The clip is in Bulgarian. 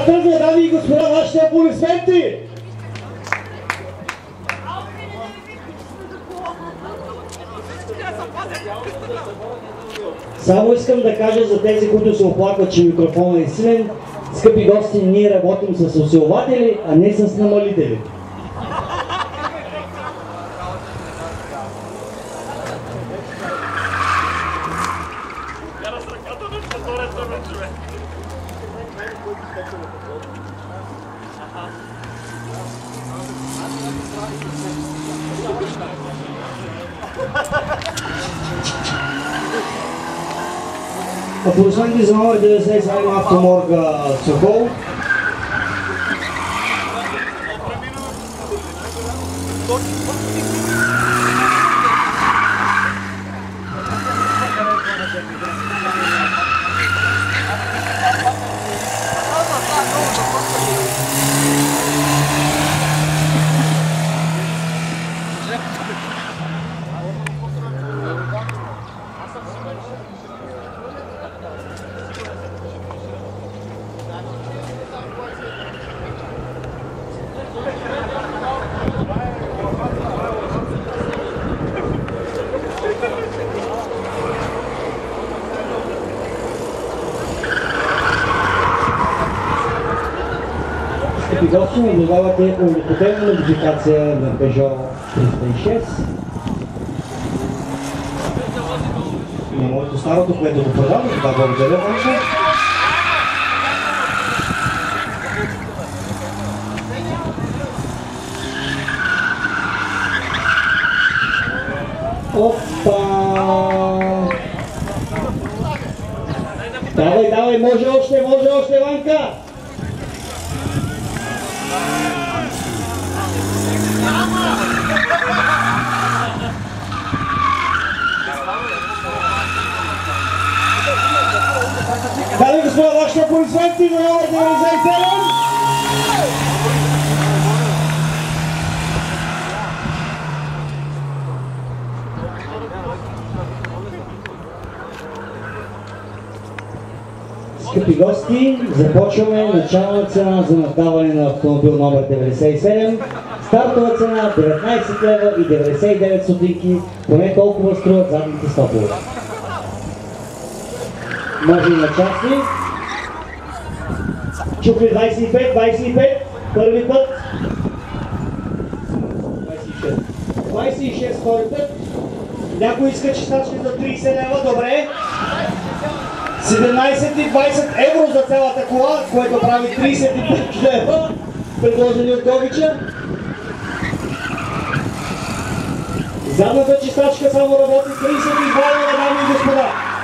тръгва, дами и господа, нашите аплодисменти! Само искам да кажа за тези, които се оплакват, че микрофонът е силен, скъпи гости, ние работим с усилватели, а не с намалители. Аплодисменти за номер 97 Автоморга Сокол. Гости наблюдавате уникална модификация на Peugeot 306. На моето старото, което го продавам, това благодаря вече. Опа! Давай, давай, може още, Ванка! Дами и господа, вашите аплодисменти за номер 97! Скъпи гости, започваме начална цена за наддаване на автомобил номер 97. Стартова цена 19 лева и 99 стотинки, поне толкова струват задните стопове. Може и на части. Чухли 25, първи път. 26 втори път. Някой иска чистачки за 30 лева, добре. 17 и 20 евро за цялата кола, което прави 35 лева, предложени от Говича. Задната чистачка само работи 32 лева, дами и господа.